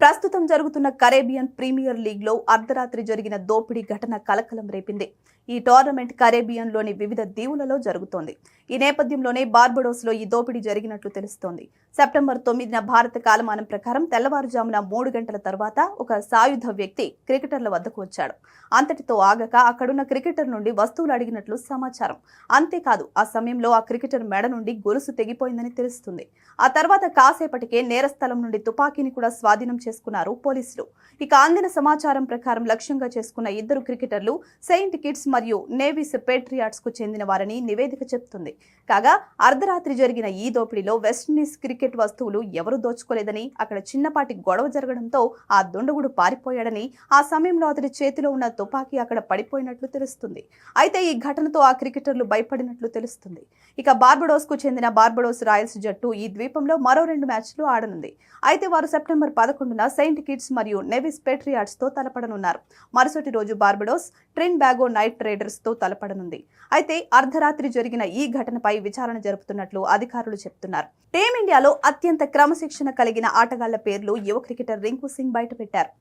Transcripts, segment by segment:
ప్రస్తుతం జరుగుతున్న Caribbean premier league లో అర్ధరాత్రి జరిగిన దోపిడీ ఘటన కలకలం రేపింది. ఈ టోర్నమెంట్ కరేబియన్ లోని వివిధ దీవులలో జరుగుతోంది. ఈ నేపథ్యంలోనే బార్బడోస్ లో ఈ దోపిడీ జరిగినట్లు తెలుస్తోంది. సెప్టెంబర్ 9న భారత కాలమానం ప్రకారం తెల్లవారుజామున 3 గంటల తర్వాత ఒక సాయుధ వ్యక్తి క్రికెటర్ల వద్దకు వచ్చాడు. అంతటితో ఆగక అక్కడున్న క్రికెటర్ నుండి వస్తువులు అడిగినట్లు సమాచారం. అంతేకాదు ఆ సమయంలో ఆ క్రికెటర్ మెడ నుండి గొలుసు తెగిపోయిందని తెలుస్తుంది. ఆ తర్వాత కాసేపటికే నేరస్థలం నుండి తుపాకీని కూడా స్వాధీనం చేసుకున్నారు పోలీసులు. ఇక అందిన సమాచారం ప్రకారం లక్ష్యంగా చేసుకున్న ఇద్దరు క్రికెటర్లు సెయింట్ కిట్స్ మరియు నేవీస్ పేట్రియాట్స్ కు చెందిన వారని నివేదిక చెబుతుంది. కాగా అర్ధరాత్రి జరిగిన ఈ దోపిడీలో వెస్టిండీస్ క్రికెట్ వస్తువులు ఎవరూ దోచుకోలేదని, అక్కడ చిన్నపాటి గొడవ జరగడంతో ఆ దుండగుడు పారిపోయాడని, ఆ సమయంలో అతడి చేతిలో ఉన్న తుపాకీ అక్కడ పడిపోయినట్లు తెలుస్తుంది. అయితే ఈ ఘటనతో ఆ క్రికెటర్లు భయపడినట్లు తెలుస్తుంది. ఇక బార్బడోస్ కు చెందిన బార్బడోస్ రాయల్స్ జట్టు ఈ ద్వీపంలో మరో 2 మ్యాచ్లు ఆడనుంది. అయితే వారు సెప్టెంబర్ 11న సెయింట్ కిట్స్ మరియు నెవిస్ పేట్రియాట్స్ తో తలపడనున్నారు. మరుసటి రోజు బార్బడోస్ ట్రిన్బాగో నైట్ రైడర్స్ తో తలపడనుంది. అయితే అర్ధరాత్రి జరిగిన ఈ ఘటనపై విచారణ జరుపుతున్నట్లు అధికారులు చెబుతున్నారు. టీమిండియాలో అత్యంత క్రమశిక్షణ కలిగిన ఆటగాళ్ల పేర్లు యువ క్రికెటర్ రింకు సింగ్ బయటపెట్టారు.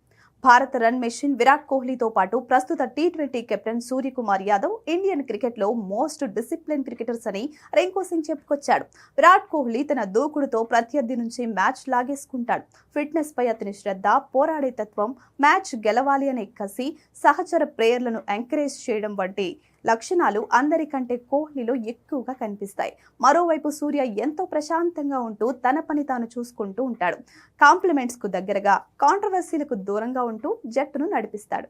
భారత రన్ మెషిన్ విరాట్ కోహ్లీతో పాటు ప్రస్తుత T20 captain Suryakumar Yadav Indian క్రికెట్లో మోస్ట్ డిసిప్లిన్ క్రికెటర్స్ అని రింకు సింగ్ చెప్పుకొచ్చాడు. విరాట్ కోహ్లీ తన దూకుడుతో ప్రత్యర్థి నుంచి మ్యాచ్ లాగేసుకుంటాడు. ఫిట్నెస్ పై అతని శ్రద్ధ, పోరాడే తత్వం, మ్యాచ్ గెలవాలి అనే కసి, సహచర ప్లేయర్లను ఎంకరేజ్ చేయడం వంటి లక్షణాలు అందరికంటే కోహ్లీలో ఎక్కువగా కనిపిస్తాయి. మరోవైపు సూర్య ఎంతో ప్రశాంతంగా ఉంటూ తన పని తాను చూసుకుంటూ ఉంటాడు. కాంప్లిమెంట్స్ కు దగ్గరగా, కాంట్రవర్సీలకు దూరంగా ఉంటూ జట్టును నడిపిస్తాడు.